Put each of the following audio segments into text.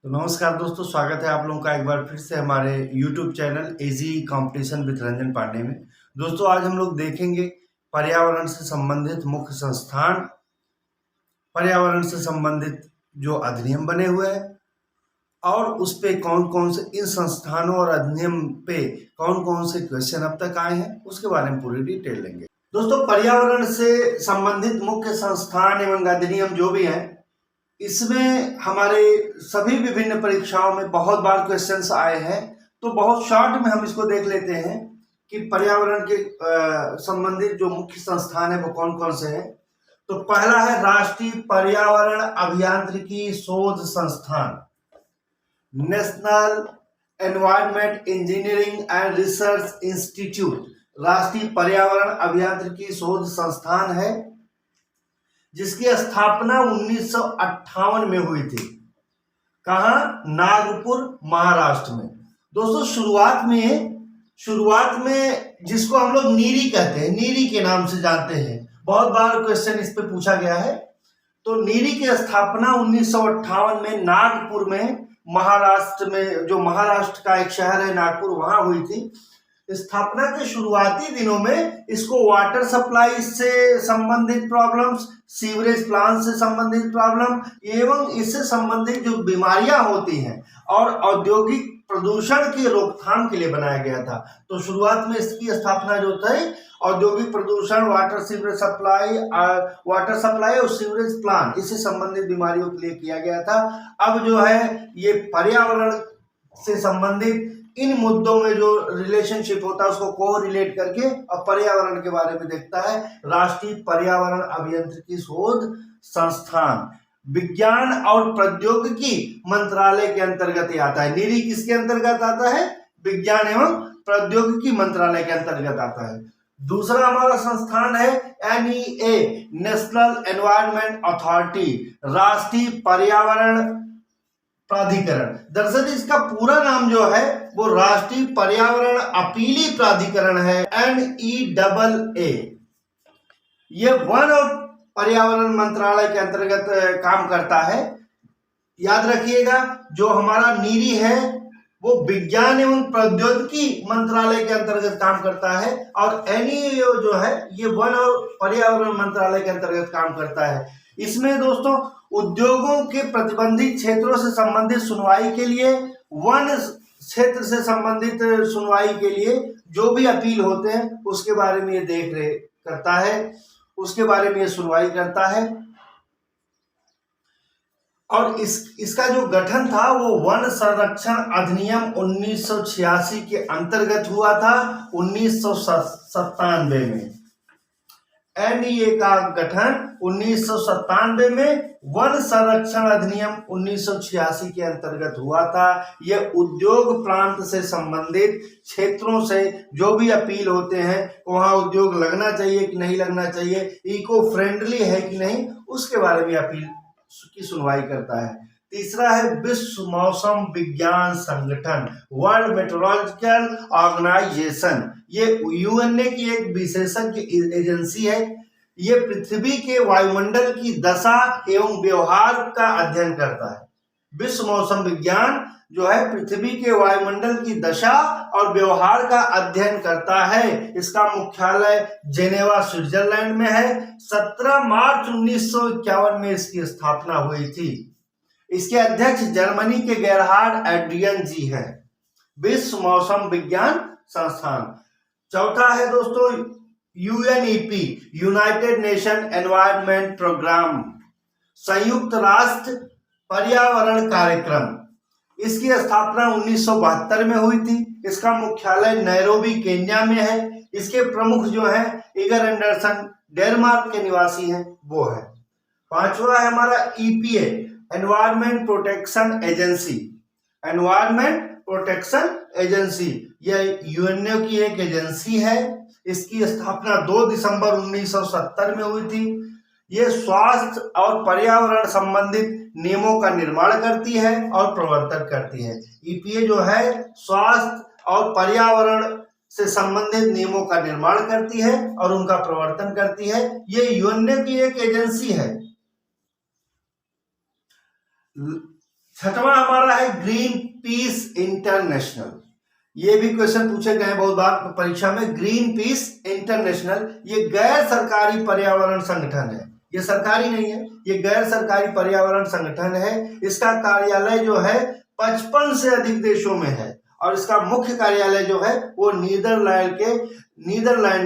तो नमस्कार दोस्तों, स्वागत है आप लोगों का एक बार फिर से हमारे YouTube channel easy competition with Ranjan Pandey में। दोस्तों आज हम लोग देखेंगे पर्यावरण से संबंधित मुख्य संस्थान, पर्यावरण से संबंधित जो अधिनियम बने हुए हैं और उस पे कौन कौन से इन संस्थानों और अधिनियम पे कौन कौन से क्वेश्चन अब तक आए हैं उसके बारे में पूरी डिटेल लेंगे। दोस्तों पर्यावरण से संबंधित मुख्य संस्थान एवं अधिनियम जो भी हैं, इसमें हमारे सभी विभिन्न परीक्षाओं में बहुत बार क्वेश्चंस आए हैं, तो बहुत शॉर्ट में हम इसको देख लेते हैं कि पर्यावरण के संबंधित जो मुख्य संस्थान है वो कौन कौन से हैं। तो पहला है राष्ट्रीय पर्यावरण अभियांत्रिकी शोध संस्थान, national environment engineering and research institute. राष्ट्रीय पर्यावरण अभियांत्रिकी शोध संस्थान है जिसकी स्थापना 1958 में हुई थी। कहाँ? नागपुर, महाराष्ट्र में। दोस्तों शुरुआत में जिसको हम लोग नीरी कहते हैं, नीरी के नाम से जानते हैं, बहुत बार क्वेश्चन इस पे पूछा गया है। तो नीरी की स्थापना 1958 में नागपुर में, महाराष्ट्र में, जो महाराष्ट्र का एक शहर है नागपुर, वहां हुई थी। स्थापना के शुरुआती दिनों में इसको वाटर सप्लाई से संबंधित प्रॉब्लम्स, सीवरेज प्लांट से संबंधित प्रॉब्लम एवं इससे संबंधित जो बीमारियां होती हैं और औद्योगिक प्रदूषण की रोकथाम के लिए बनाया गया था। तो शुरुआत में इसकी स्थापना जो थी औद्योगिक प्रदूषण, वाटर सप्लाई और सीवरेज प्लांट, इससे संबंधित बीमारियों के लिए किया गया था। अब जो है ये पर्यावरण से संबंधित इन मुद्दों में जो रिलेशनशिप होता है उसको को रिलेट करके और पर्यावरण के बारे में देखता है। राष्ट्रीय पर्यावरण अभियांत्रिकी शोध संस्थान विज्ञान और प्रौद्योगिकी मंत्रालय के अंतर्गत ही आता है। नीरी किसके अंतर्गत आता है? विज्ञान एवं प्रौद्योगिकी मंत्रालय के अंतर्गत आता है। दूसरा हमारा संस्थान है NEA, नेशनल एनवायरमेंट अथॉरिटी, राष्ट्रीय पर्यावरण प्राधिकरण। दरअसल इसका पूरा नाम जो है वो राष्ट्रीय पर्यावरण अपीली प्राधिकरण है, NEAA। ये वन और पर्यावरण मंत्रालय के अंतर्गत काम करता है। याद रखिएगा, जो हमारा नीरी है वो विज्ञान एवं प्रौद्योगिकी मंत्रालय के अंतर्गत काम करता है और NEA जो है ये वन और पर्यावरण मंत्रालय के अंतर्गत काम करता है। इसमें दोस्तों उद्योगों के प्रतिबंधित क्षेत्रों से संबंधित सुनवाई के लिए, वन क्षेत्र से संबंधित सुनवाई के लिए जो भी अपील होते हैं उसके बारे में ये देख रेख करता है, उसके बारे में ये सुनवाई करता है। और इसका जो गठन था वो वन संरक्षण अधिनियम 1986 के अंतर्गत हुआ था 1997 में। NEA का गठन 1997 में वन संरक्षण अधिनियम 1986 के अंतर्गत हुआ था। यह उद्योग प्रांत से संबंधित क्षेत्रों से जो भी अपील होते हैं, वहां उद्योग लगना चाहिए कि नहीं लगना चाहिए, इको फ्रेंडली है कि नहीं, उसके बारे में अपील की सुनवाई करता है। तीसरा है विश्व मौसम विज्ञान संगठन, वर्ल्ड मेट्रोलॉजिकल ऑर्गेनाइजेशन। ये UNA की एक विशेषज्ञ एजेंसी है। ये पृथ्वी के वायुमंडल की दशा एवं व्यवहार का अध्ययन करता है। विश्व मौसम विज्ञान जो है पृथ्वी के वायुमंडल की दशा और व्यवहार का अध्ययन करता है। इसका मुख्यालय जेनेवा, स्विट्जरलैंड में है। 17 मार्च 1951 में इसकी स्थापना हुई थी। इसके अध्यक्ष जर्मनी के गेरहार्ड एड्रियन जी हैं। विश्व मौसम विज्ञान संस्थान। चौथा है दोस्तों UNEP, United Nation Environment Programme, संयुक्त राष्ट्र पर्यावरण कार्यक्रम। इसकी स्थापना 1972 में हुई थी। इसका मुख्यालय नैरोबी, केन्या में है। इसके प्रमुख जो है इगर एंडरसन, डेनमार्क के निवासी हैं, वो है। पांचवा है हमारा EPA, environment protection agency. Environment protection agency यह UNA की एक एजेंसी है। इसकी स्थापना 2 दिसंबर 1970 में हुई थी। ये स्वास्थ्य और पर्यावरण संबंधित नियमों का निर्माण करती है और प्रवर्तन करती है। EPA जो है स्वास्थ्य और पर्यावरण से संबंधित नियमों का निर्माण करती है और उनका प्रवर्तन करती है। ये UNA की एक एजेंसी है। छठवां हमारा है ग्रीन पीस इंटरनेशनल। ये भी क्वेश्चन पूछे गए हैं बहुत बार परीक्षा में। ग्रीन पीस इंटरनेशनल ये गैर सरकारी पर्यावरण संगठन है, ये सरकारी नहीं है, ये गैर सरकारी पर्यावरण संगठन है। इसका कार्यालय जो है 55 से अधिक देशों में है और इसका मुख्य कार्यालय जो है वो नीदरलैंड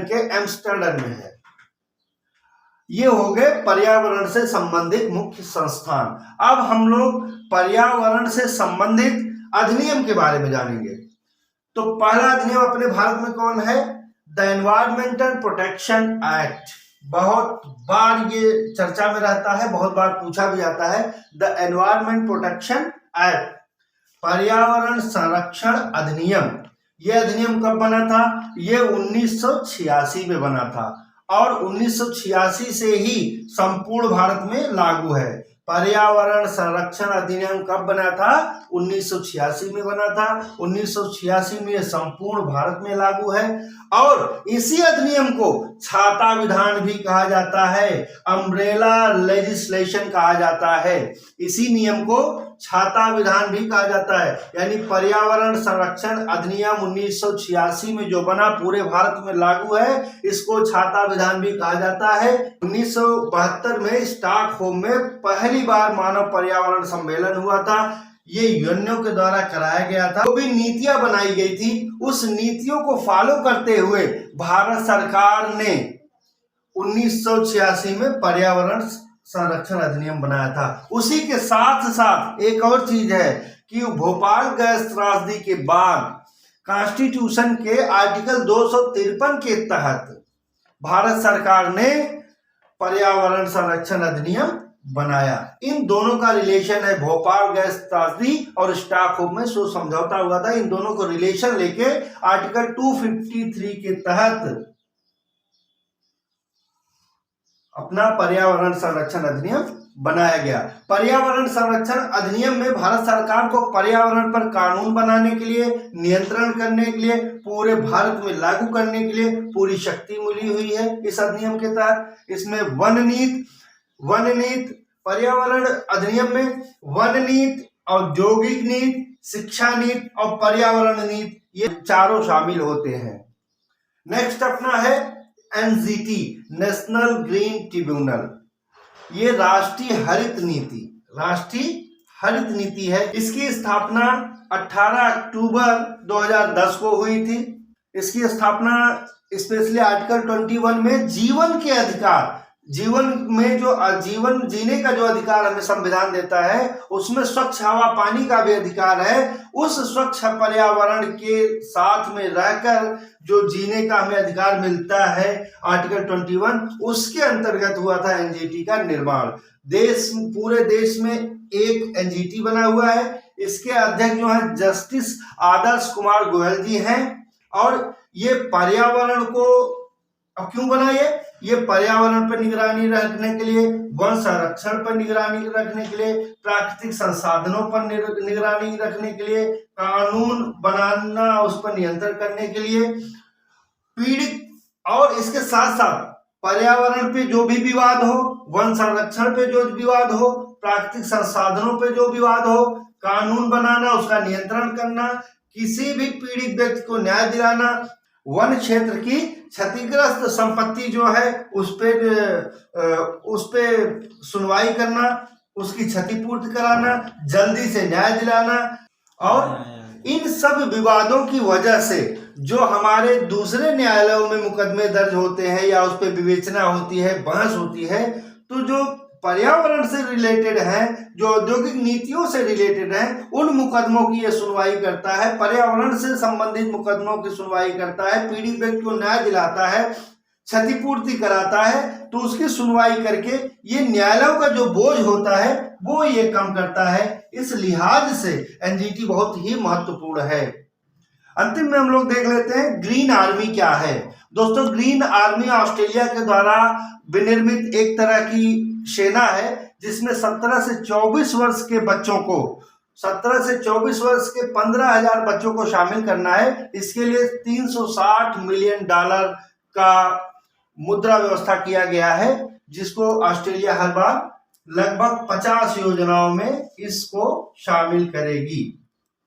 के एम्स्टर्डम में है। ये हो गए पर्यावरण से संबंधित मुख्य संस्थान। अब हम लोग पर्यावरण से संबंधित अधिनियम के बारे में जानेंगे। तो पहला अधिनियम अपने भारत में कौन है? The environmental protection act. बहुत बार ये चर्चा में रहता है, बहुत बार पूछा भी जाता है। द एनवायरमेंट प्रोटेक्शन एक्ट, पर्यावरण संरक्षण अधिनियम। यह अधिनियम कब बना था? ये 1986 में बना था और 1986 से ही संपूर्ण भारत में लागू है। पर्यावरण संरक्षण अधिनियम कब बना था? 1986 में बना था। 1986 में संपूर्ण भारत में लागू है और इसी अधिनियम को छाता विधान भी कहा जाता है, अम्ब्रेला लेजिस्लेशन कहा जाता है। इसी नियम को छाता विधान भी कहा जाता है। यानी पर्यावरण संरक्षण अधिनियम 1986 में जो बना पूरे भारत में लागू है, इसको छाता विधान भी कहा जाता है। 1972 में स्टॉकहोम में पहली बार मानव पर्यावरण सम्मेलन हुआ था। ये यूएनओ के द्वारा कराया गया था। जो भी नीतियां बनाई गई थी उस नीतियों को फॉलो करते हुए भारत सरकार ने 1986 में पर्यावरण संरक्षण अधिनियम बनाया था। उसी के साथ साथ एक और चीज है कि भोपाल गैस त्रासदी के बाद कॉन्स्टिट्यूशन के आर्टिकल 253 के तहत भारत सरकार ने पर्यावरण संरक्षण अधिनियम बनाया। इन दोनों का रिलेशन है, भोपाल गैस त्रासदी और स्टॉकहोम में जो समझौता हुआ था, इन दोनों को रिलेशन लेके आर्टिकल 253 के तहत अपना पर्यावरण संरक्षण अधिनियम बनाया गया। पर्यावरण संरक्षण अधिनियम में भारत सरकार को पर्यावरण पर कानून बनाने के लिए, नियंत्रण करने के लिए, पूरे भारत में लागू करने के लिए पूरी शक्ति मिली हुई है। इस अधिनियम के तहत इसमें वन नीति, पर्यावरण अधिनियम में वन नीति, औद्योगिक नीति, शिक्षा नीति और पर्यावरण नीति, ये चारों शामिल होते हैं। नेक्स्ट अपना है एनजीटी, नेशनल ग्रीन ट्रिब्यूनल। ये राष्ट्रीय हरित नीति है। इसकी स्थापना 18 अक्टूबर 2010 को हुई थी। इसकी स्थापना स्पेशली आर्टिकल 21 में जीवन के अधिकार, जीवन में जो जीवन जीने का जो अधिकार हमें संविधान देता है, उसमें स्वच्छ हवा पानी का भी अधिकार है। उस स्वच्छ पर्यावरण के साथ में रहकर जो जीने का हमें अधिकार मिलता है, आर्टिकल 21, उसके अंतर्गत हुआ था एनजीटी का निर्माण। पूरे देश में एक एनजीटी बना हुआ है। इसके अध्यक्ष जो है जस्टिस आदर्श कुमार गोयल जी हैं और ये पर्यावरण को अब क्यों बना? ये पर्यावरण पर निगरानी रखने के लिए, वन संरक्षण पर निगरानी रखने के लिए, प्राकृतिक संसाधनों पर निगरानी रखने के लिए, कानून बनाना, उस पर नियंत्रण करने के लिए, पीड़ित और इसके साथ साथ पर्यावरण पे जो भी विवाद हो, वन संरक्षण पे जो विवाद हो, प्राकृतिक संसाधनों पे जो विवाद हो, कानून बनाना, उसका नियंत्रण करना, किसी भी पीड़ित व्यक्ति को न्याय दिलाना, वन क्षेत्र की क्षतिग्रस्त संपत्ति जो है उस पे सुनवाई करना, उसकी क्षतिपूर्ति कराना, जल्दी से न्याय दिलाना। और इन सब विवादों की वजह से जो हमारे दूसरे न्यायालयों में मुकदमे दर्ज होते हैं या उस पर विवेचना होती है, बहस होती है, तो जो पर्यावरण से रिलेटेड है, जो औद्योगिक नीतियों से रिलेटेड है, उन मुकदमों की ये सुनवाई करता है। पर्यावरण से संबंधित मुकदमों की सुनवाई करता है, पीड़ित व्यक्ति को न्याय दिलाता है, क्षतिपूर्ति कराता है। तो उसकी सुनवाई करके ये न्यायालयों का जो बोझ होता है वो ये कम करता है। इस लिहाज से एनजीटी बहुत ही महत्वपूर्ण है। अंतिम में हम लोग देख लेते हैं ग्रीन आर्मी क्या है। दोस्तों, ग्रीन आर्मी ऑस्ट्रेलिया के द्वारा विनिर्मित एक तरह की सेना है जिसमें 17 से 24 वर्ष के बच्चों को, 17 से 24 वर्ष के 15,000 बच्चों को शामिल करना है। इसके लिए $360 मिलियन का मुद्रा व्यवस्था किया गया है, जिसको ऑस्ट्रेलिया हर बार लगभग 50 योजनाओं में इसको शामिल करेगी।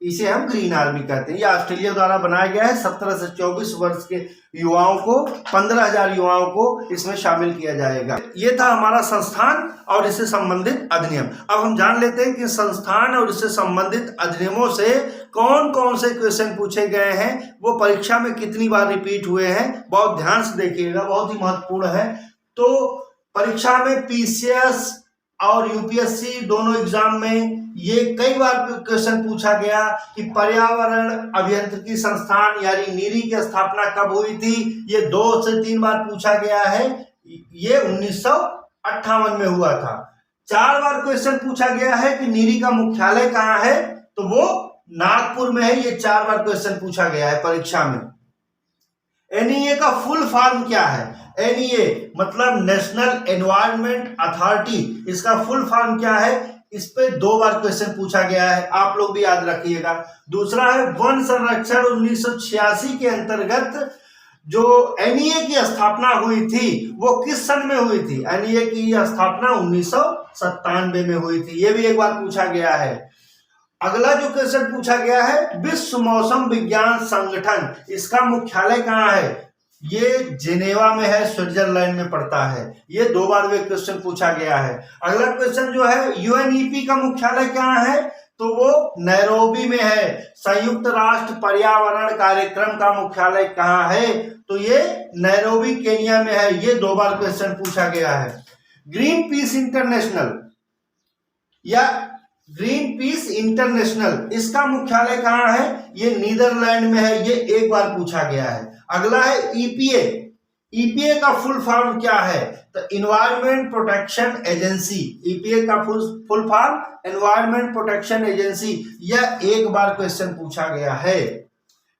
इसे हम ग्रीन आर्मी कहते हैं। यह ऑस्ट्रेलिया द्वारा बनाया गया है। 17 से 24 वर्ष के युवाओं को, 15,000 युवाओं को इसमें शामिल किया जाएगा। ये था हमारा संस्थान और इससे संबंधित अधिनियम। अब हम जान लेते हैं कि संस्थान और इससे संबंधित अधिनियमों से कौन कौन से क्वेश्चन पूछे गए हैं, वो परीक्षा में कितनी बार रिपीट हुए हैं। बहुत ध्यान से देखिएगा, बहुत ही महत्वपूर्ण है। तो परीक्षा में पीसीएस और यूपीएससी दोनों एग्जाम में ये कई बार क्वेश्चन पूछा गया कि पर्यावरण अभियांत्रिकी संस्थान यानी नीरी की स्थापना कब हुई थी। ये 2 से 3 बार पूछा गया है। ये 1958 में हुआ था। 4 बार क्वेश्चन पूछा गया है कि नीरी का मुख्यालय कहाँ है, तो वो नागपुर में है। ये 4 बार क्वेश्चन पूछा गया है परीक्षा में। एनईए का फुल फॉर्म क्या है? एनईए मतलब नेशनल एनवायरनमेंट अथॉरिटी। इसका फुल फॉर्म क्या है? इस पे 2 बार क्वेश्चन पूछा गया है, आप लोग भी याद रखिएगा। दूसरा है वन संरक्षण 1986 के अंतर्गत जो एनईए की स्थापना हुई थी वो किस सन में हुई थी? एनईए की स्थापना 1997 में हुई थी। ये भी एक बार पूछा गया है। अगला जो क्वेश्चन पूछा गया है विश्व मौसम विज्ञान संगठन, इसका मुख्यालय कहाँ है? ये जेनेवा में है, स्विट्जरलैंड में पड़ता है। ये 2 बार वे क्वेश्चन पूछा गया है। अगला क्वेश्चन जो है यूएनईपी का मुख्यालय कहाँ है? तो वो नैरोबी में है। संयुक्त राष्ट्र पर्यावरण कार्यक्रम का मुख्यालय कहाँ है? तो ये नैरोबी केनिया में है। ये 2 बार क्वेश्चन पूछा गया है। ग्रीन पीस इंटरनेशनल या ग्रीन पीस इंटरनेशनल, इसका मुख्यालय कहाँ है? ये नीदरलैंड में है। ये 1 बार पूछा गया है। अगला है ईपीए। ईपीए का फुल फॉर्म क्या है? तो इन्वायरमेंट प्रोटेक्शन एजेंसी। ईपीए का full form environment protection agency. यह 1 बार क्वेश्चन पूछा गया है।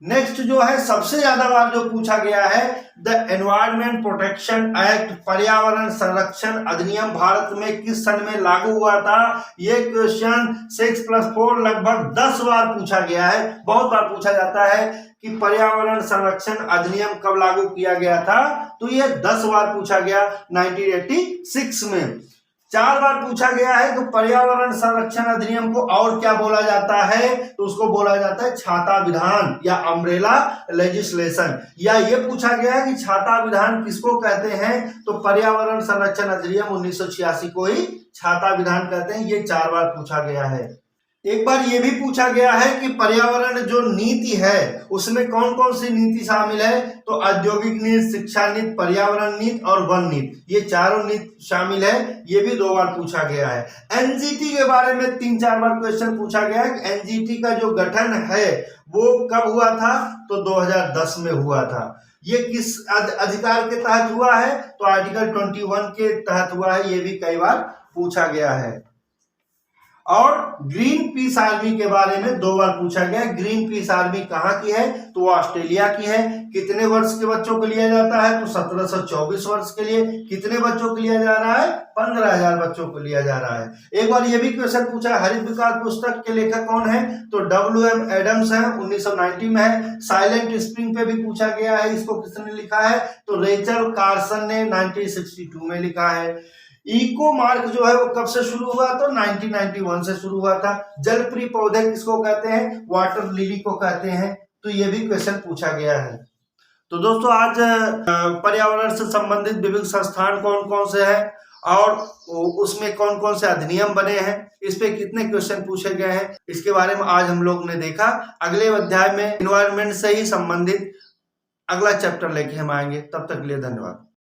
नेक्स्ट जो है सबसे ज्यादा बार जो पूछा गया है द एनवायरमेंट प्रोटेक्शन एक्ट, पर्यावरण संरक्षण अधिनियम भारत में किस सन में लागू हुआ था? ये क्वेश्चन 6+4 लगभग 10 बार पूछा गया है। बहुत बार पूछा जाता है कि पर्यावरण संरक्षण अधिनियम कब लागू किया गया था, तो ये 10 बार पूछा गया 1986 में। 4 बार पूछा गया है। तो पर्यावरण संरक्षण अधिनियम को और क्या बोला जाता है? तो उसको बोला जाता है छाता विधान या अम्ब्रेला लेजिस्लेशन। या ये पूछा गया है कि छाता विधान किसको कहते हैं? तो पर्यावरण संरक्षण अधिनियम 1986 को ही छाता विधान कहते हैं। ये 4 बार पूछा गया है। एक बार ये भी पूछा गया है कि पर्यावरण जो नीति है उसमें कौन कौन सी नीति शामिल है? तो औद्योगिक नीति, शिक्षा नीति, पर्यावरण नीति और वन नीति, ये चारों नीति शामिल है। ये भी 2 बार पूछा गया है। एनजीटी के बारे में 3-4 बार क्वेश्चन पूछा गया है कि एनजीटी का जो गठन है वो कब हुआ था? तो 2010 में हुआ था। ये किस अधिकार के तहत हुआ है? तो आर्टिकल 21 के तहत हुआ है। ये भी कई बार पूछा गया है। और ग्रीन पीस आर्मी के बारे में 2 बार पूछा गया। ग्रीन पीस आर्मी कहाँ की है? तो वो ऑस्ट्रेलिया की है। कितने वर्ष के बच्चों को लिया जाता है? तो 17 से 24 वर्ष के लिए। कितने बच्चों को लिया जा रहा है? 15,000 बच्चों को लिया जा रहा है। एक बार ये भी क्वेश्चन पूछा, हरित विकास पुस्तक के लेखक कौन है? तो WM एडम्स है, 1990 में है। साइलेंट स्प्रिंग पे भी पूछा गया है, इसको किसने लिखा है? तो रेचल कार्सन ने 1962 में लिखा है। इको मार्क जो है वो कब से शुरू हुआ? तो 1991 से शुरू हुआ था। जलप्रिय पौधे किसको कहते हैं? वाटर लिली को कहते हैं। तो ये भी क्वेश्चन पूछा गया है। तो दोस्तों आज पर्यावरण से संबंधित विभिन्न संस्थान कौन कौन से हैं और उसमें कौन कौन से अधिनियम बने हैं, इस पे कितने क्वेश्चन पूछे गए हैं, इसके बारे में आज हम लोग ने देखा। अगले अध्याय में एनवायरनमेंट से ही संबंधित अगला चैप्टर लेके हम आएंगे। तब तक के लिए धन्यवाद।